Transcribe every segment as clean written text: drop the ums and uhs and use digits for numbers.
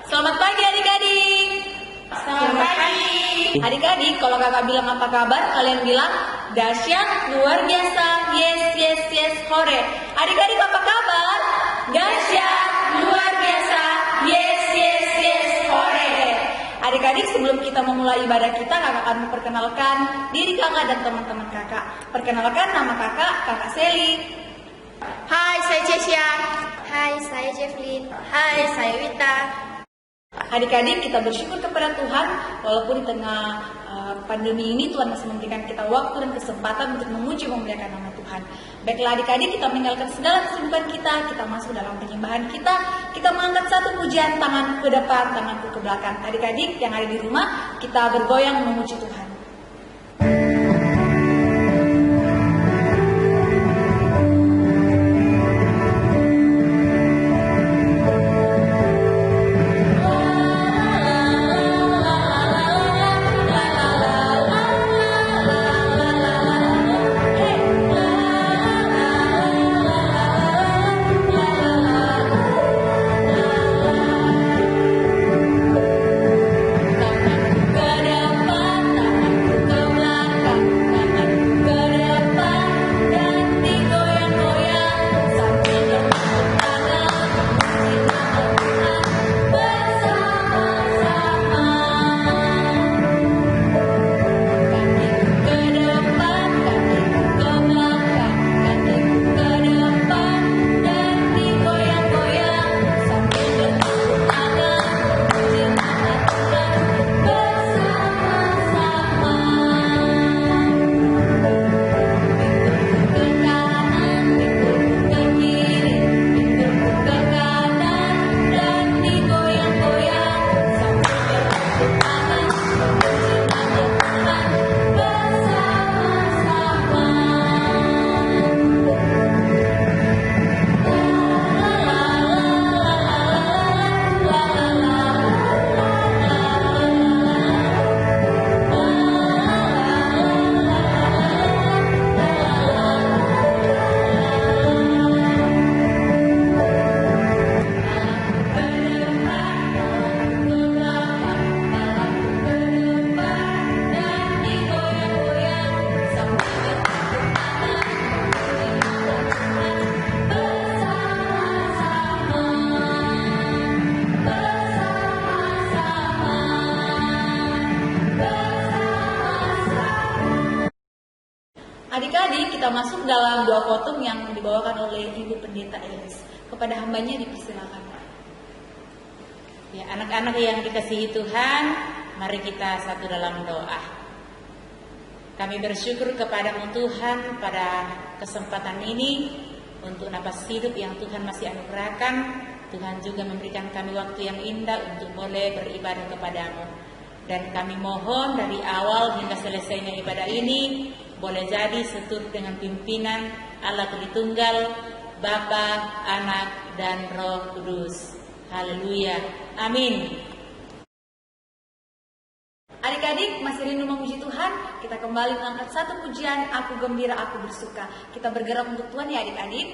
Selamat pagi adik-adik. Selamat pagi. Adik-adik, kalau kakak bilang apa kabar, kalian bilang dahsyat, luar biasa, yes, yes, yes, hore. Adik-adik apa kabar? Dahsyat, luar biasa, yes, yes, yes, hore. Adik-adik, sebelum kita memulai ibadah kita, kakak akan memperkenalkan diri kakak dan teman-teman kakak. Perkenalkan nama kakak, Kakak Seli. Hai, saya Cesia. Hai, saya Jefflin. Hai, saya Wita. Adik-adik, kita bersyukur kepada Tuhan walaupun di tengah pandemi ini Tuhan masih memberikan kita waktu dan kesempatan untuk memuji memuliakan nama Tuhan. Baiklah adik-adik, kita meninggalkan segala kesibukan kita masuk dalam penyembahan kita mengangkat satu pujian, tangan ke depan, tanganku ke belakang. Adik-adik yang ada di rumah, kita bergoyang memuji Tuhan. Adik-adik, kita masuk dalam doa khotbah yang dibawakan oleh Ibu Pendeta Elis. Kepada hambanya dipersilakan. Ya, anak-anak yang dikasihi Tuhan, mari kita satu dalam doa. Kami bersyukur kepadamu Tuhan pada kesempatan ini untuk napas hidup yang Tuhan masih anugerahkan. Tuhan juga memberikan kami waktu yang indah untuk boleh beribadah kepadamu. Dan kami mohon dari awal hingga selesainya ibadah ini boleh jadi seturut dengan pimpinan Allah Tritunggal, Bapa, Anak, dan Roh Kudus. Haleluya. Amin. Adik-adik, masih rindu memuji Tuhan? Kita kembali mengangkat satu pujian, Aku Gembira, Aku Bersuka. Kita bergerak untuk Tuhan ya adik-adik.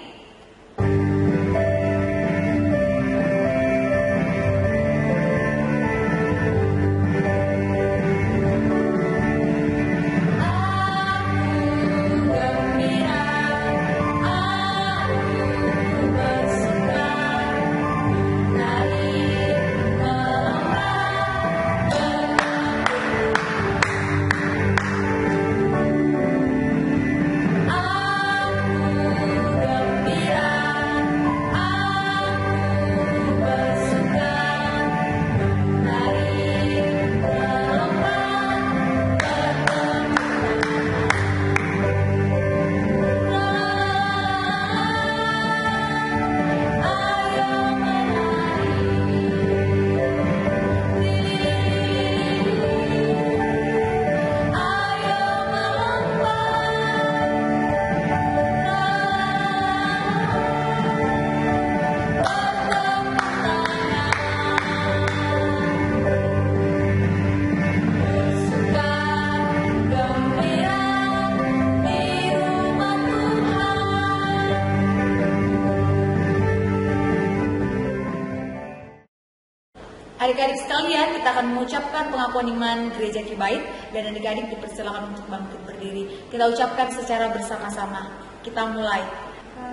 Aku Adik-adik sekalian, kita akan mengucapkan pengakuan iman Gereja Kibait dan adik-adik dipersilakan untuk bangkit berdiri. Kita ucapkan secara bersama-sama. Kita mulai.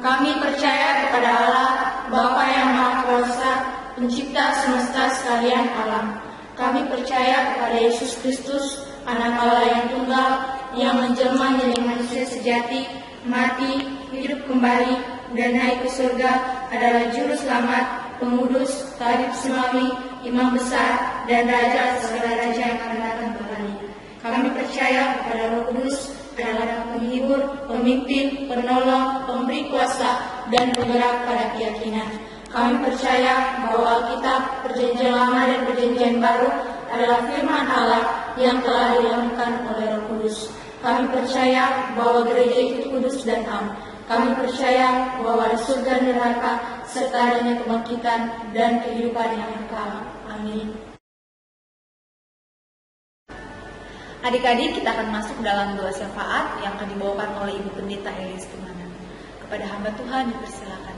Kami percaya kepada Allah, Bapa yang Maha Kuasa, Pencipta semesta sekalian alam. Kami percaya kepada Yesus Kristus, Anak Allah yang tunggal, yang menjelma menjadi manusia sejati, mati, hidup kembali, dan naik ke surga, adalah Juru Selamat, Pengudus, Tabib Semawi, Imam Besar, dan Raja segala raja yang akan datang kembali. Kami percaya kepada Roh Kudus, adalah penghibur, pemimpin, penolong, pemberi kuasa, dan penggerak pada keyakinan. Kami percaya bahwa Alkitab, Perjanjian Lama dan Perjanjian Baru adalah firman Allah yang telah diilhamkan oleh Roh Kudus. Kami percaya bahwa gereja itu kudus dan am. Kami percaya bahwa ada surga dan neraka serta adanya kebangkitan dan kehidupan yang kekal. Amin. Adik-adik, kita akan masuk dalam doa syafaat yang akan dibawakan oleh Ibu Pendeta Elis Tumanan. Kepada hamba Tuhan dipersilakan.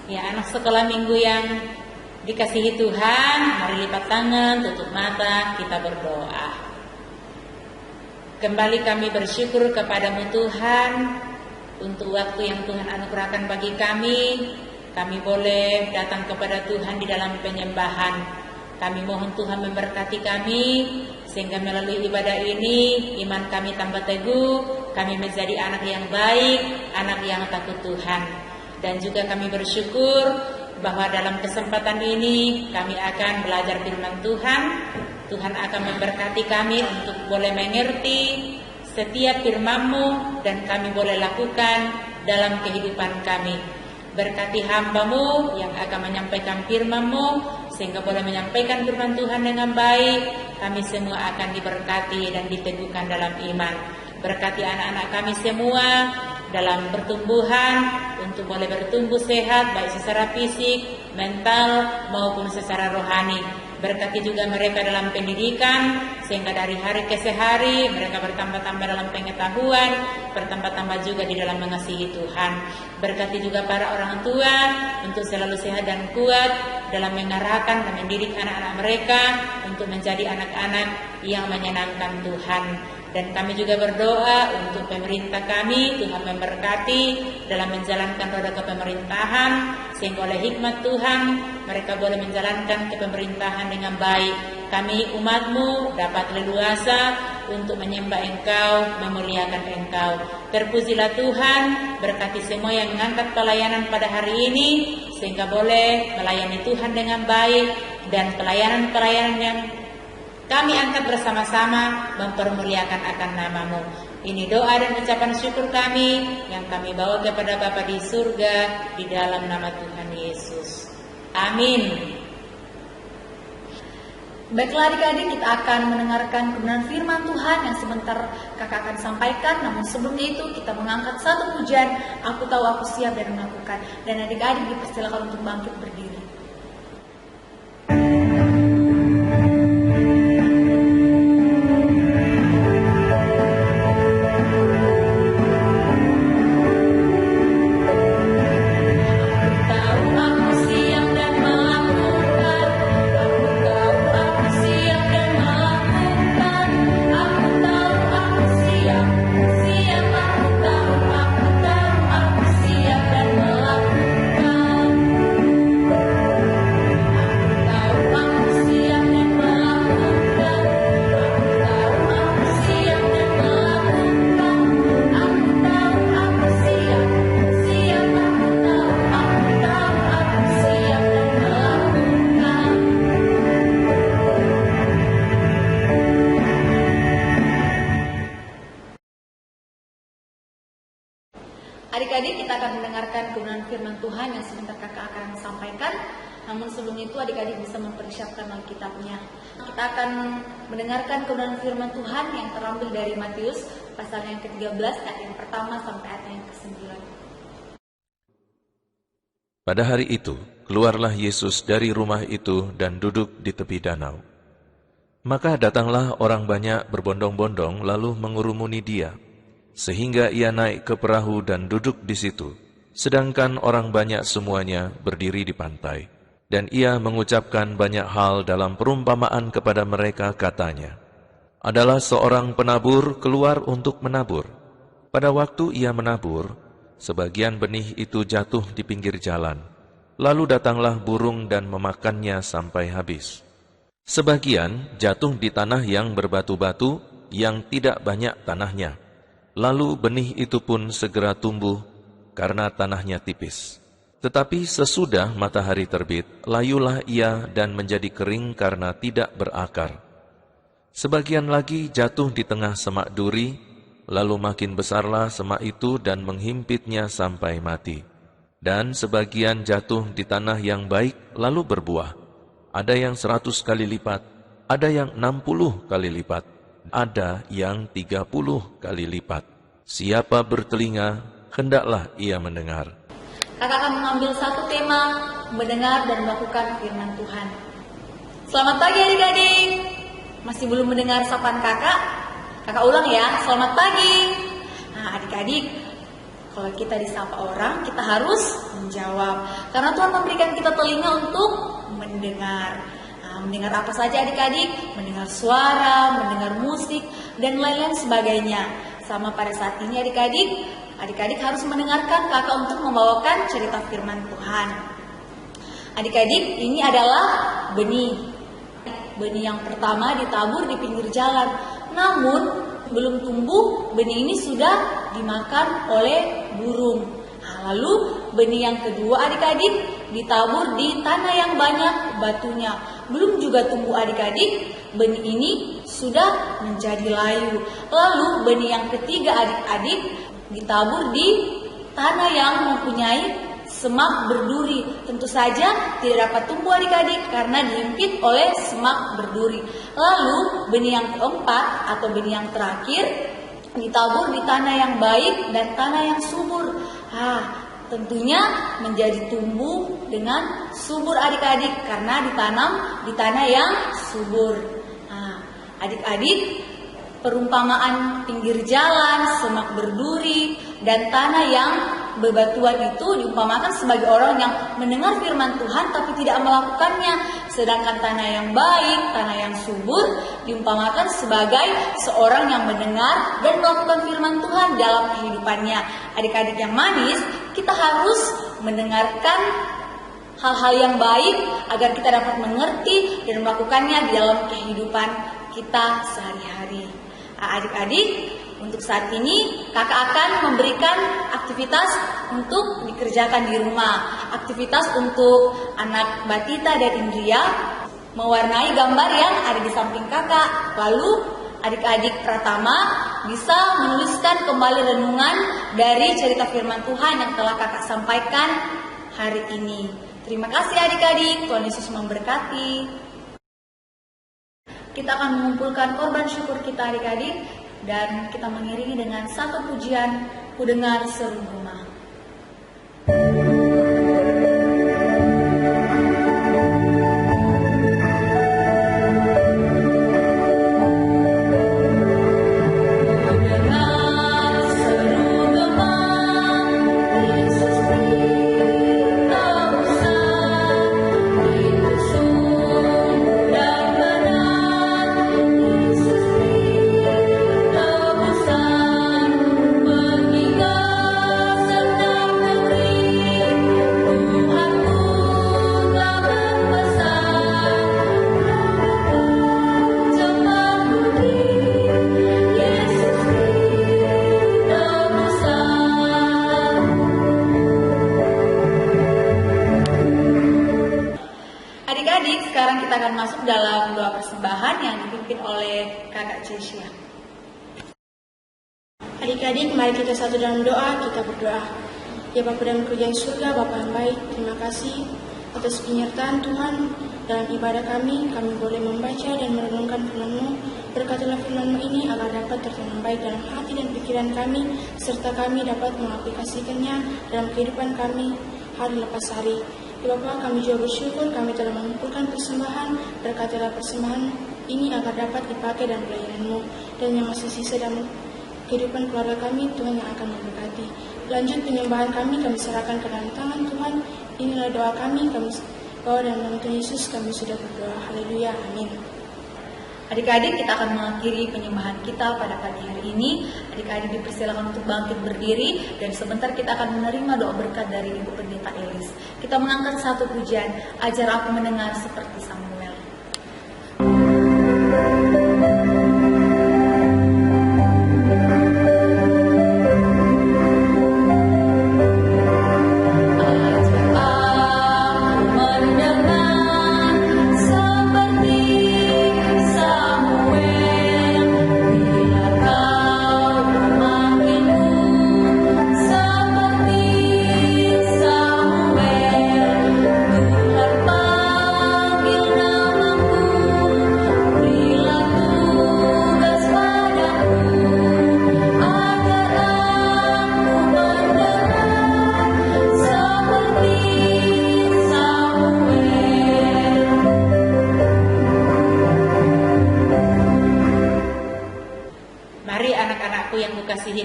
Ya, anak sekolah minggu yang dikasihi Tuhan, mari lipat tangan, tutup mata, kita berdoa. Kembali kami bersyukur kepadamu Tuhan, untuk waktu yang Tuhan anugerahkan bagi kami. Kami boleh datang kepada Tuhan di dalam penyembahan. Kami mohon Tuhan memberkati kami, sehingga melalui ibadah ini, iman kami tambah teguh, kami menjadi anak yang baik, anak yang takut Tuhan. Dan juga kami bersyukur bahwa dalam kesempatan ini kami akan belajar firman Tuhan. Tuhan akan memberkati kami untuk boleh mengerti setiap firman-Mu dan kami boleh lakukan dalam kehidupan kami. Berkati hamba-Mu yang akan menyampaikan firman-Mu, sehingga boleh menyampaikan firman Tuhan dengan baik. Kami semua akan diberkati dan diteguhkan dalam iman. Berkati anak-anak kami semua dalam pertumbuhan, untuk boleh bertumbuh sehat baik secara fisik, mental maupun secara rohani. Berkati juga mereka dalam pendidikan, sehingga dari hari ke hari mereka bertambah-tambah dalam pengetahuan, bertambah-tambah juga di dalam mengasihi Tuhan. Berkati juga para orang tua untuk selalu sehat dan kuat dalam mengarahkan dan mendidik anak-anak mereka untuk menjadi anak-anak yang menyenangkan Tuhan. Dan kami juga berdoa untuk pemerintah kami, Tuhan memberkati dalam menjalankan roda kepemerintahan, sehingga oleh hikmat Tuhan mereka boleh menjalankan kepemerintahan dengan baik. Kami umat-Mu dapat leluasa untuk menyembah Engkau, memuliakan Engkau. Terpujilah Tuhan, berkati semua yang mengangkat pelayanan pada hari ini, sehingga boleh melayani Tuhan dengan baik, dan pelayanan-pelayanan yang kami angkat bersama-sama mempermuliakan akan nama-Mu. Ini doa dan ucapan syukur kami yang kami bawa kepada Bapa di surga di dalam nama Tuhan Yesus. Amin. Baiklah adik-adik, kita akan mendengarkan kebenaran firman Tuhan yang sebentar kakak akan sampaikan. Namun sebelumnya itu kita mengangkat satu pujian, Aku Tahu Aku Siap dan Melakukan. Dan adik-adik dipersilakan untuk bangkit berdiri. Adik-adik, kita akan mendengarkan kebenaran firman Tuhan yang sebentar kakak akan sampaikan. Namun sebelum itu adik-adik bisa mempersiapkan Alkitabnya. Kita akan mendengarkan kebenaran firman Tuhan yang terambil dari Matius pasal yang ke-13 ayat yang pertama sampai ayat yang ke-9. Pada hari itu, keluarlah Yesus dari rumah itu dan duduk di tepi danau. Maka datanglah orang banyak berbondong-bondong lalu mengurumuni dia, sehingga ia naik ke perahu dan duduk di situ, sedangkan orang banyak semuanya berdiri di pantai. Dan ia mengucapkan banyak hal dalam perumpamaan kepada mereka, katanya, adalah seorang penabur keluar untuk menabur. Pada waktu ia menabur, sebagian benih itu jatuh di pinggir jalan. Lalu datanglah burung dan memakannya sampai habis. Sebagian jatuh di tanah yang berbatu-batu, yang tidak banyak tanahnya. Lalu benih itu pun segera tumbuh, karena tanahnya tipis. Tetapi sesudah matahari terbit, layulah ia dan menjadi kering karena tidak berakar. Sebagian lagi jatuh di tengah semak duri, lalu makin besarlah semak itu dan menghimpitnya sampai mati. Dan sebagian jatuh di tanah yang baik, lalu berbuah. Ada yang 100 kali lipat, ada yang 60 kali lipat, ada yang 30 kali lipat. Siapa bertelinga, hendaklah ia mendengar. Kakak akan mengambil satu tema, mendengar dan melakukan firman Tuhan. Selamat pagi adik-adik. Masih belum mendengar sapaan kakak? Kakak ulang ya, selamat pagi. Nah adik-adik, kalau kita disapa orang, kita harus menjawab. Karena Tuhan memberikan kita telinga untuk mendengar. Nah, mendengar apa saja adik-adik? Mendengar suara, mendengar musik, dan lain-lain sebagainya. Sama pada saat ini adik-adik harus mendengarkan kakak untuk membawakan cerita firman Tuhan. Adik-adik, ini adalah benih. Benih yang pertama ditabur di pinggir jalan. Namun, belum tumbuh, benih ini sudah dimakan oleh burung. Nah, lalu, benih yang kedua adik-adik ditabur di tanah yang banyak batunya. Belum juga tumbuh adik-adik, benih ini sudah menjadi layu. Lalu, benih yang ketiga adik-adik ditabur di tanah yang mempunyai semak berduri. Tentu saja tidak dapat tumbuh adik-adik karena dihimpit oleh semak berduri. Lalu benih yang keempat atau benih yang terakhir ditabur di tanah yang baik dan tanah yang subur. Tentunya menjadi tumbuh dengan subur adik-adik karena ditanam di tanah yang subur. Adik-adik, perumpamaan pinggir jalan, semak berduri, dan tanah yang bebatuan itu diumpamakan sebagai orang yang mendengar firman Tuhan tapi tidak melakukannya. Sedangkan tanah yang baik, tanah yang subur diumpamakan sebagai seorang yang mendengar dan melakukan firman Tuhan dalam kehidupannya. Adik-adik yang manis, kita harus mendengarkan hal-hal yang baik agar kita dapat mengerti dan melakukannya di dalam kehidupan kita sehari-hari. Adik-adik, untuk saat ini kakak akan memberikan aktivitas untuk dikerjakan di rumah. Aktivitas untuk anak Batita dan Indria mewarnai gambar yang ada di samping kakak. Lalu adik-adik Pratama bisa menuliskan kembali renungan dari cerita firman Tuhan yang telah kakak sampaikan hari ini. Terima kasih adik-adik, Tuhan Yesus memberkati. Kita akan mengumpulkan korban syukur kita adik-adik dan kita mengiringi dengan satu pujian, Ku Dengar Seru Gema. Sekarang kita akan masuk dalam doa persembahan yang dipimpin oleh Kakak Cesia. Adik-adik, mari kita satu dalam doa, kita berdoa. Ya Bapa dan Kerajaan surga, Bapa yang baik, terima kasih atas penyertaan Tuhan dalam ibadah kami boleh membaca dan merenungkan firman-Mu. Berkatilah firman-Mu ini agar dapat tertanam baik dalam hati dan pikiran kami, serta kami dapat mengaplikasikannya dalam kehidupan kami hari lepas hari. Ya Bapa, kami juga bersyukur kami telah mengumpulkan persembahan. Berkatilah persembahan ini agar dapat dipakai dalam pelayanan-Mu, dan yang masih sisa dalam kehidupan keluarga kami, Tuhan yang akan memberkati. Lanjut penyembahan kami serahkan ke dalam tangan Tuhan. Inilah doa kami bawa dalam nama Tuhan Yesus kami sudah berdoa. Haleluya, amin. Adik-adik, kita akan mengakhiri penyembahan kita pada pagi hari ini. Adik-adik dipersilakan untuk bangkit berdiri dan sebentar kita akan menerima doa berkat dari Ibu Pendeta Elis. Kita mengangkat satu pujian, ajar aku mendengar seperti Samuel.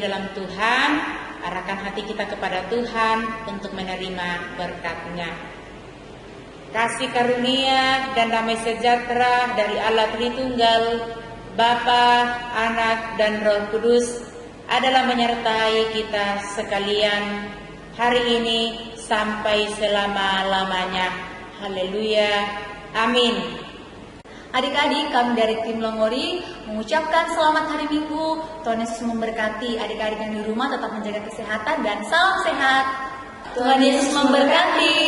Dalam Tuhan, arahkan hati kita kepada Tuhan untuk menerima berkat-Nya. Kasih karunia dan damai sejahtera dari Allah Tritunggal, Bapa, Anak, dan Roh Kudus adalah menyertai kita sekalian hari ini sampai selama-lamanya. Haleluya. Amin. Adik-adik, kami dari tim Longori mengucapkan selamat hari Minggu. Tuhan Yesus memberkati. Adik-adik yang di rumah tetap menjaga kesehatan dan salam sehat. Tuhan Yesus memberkati.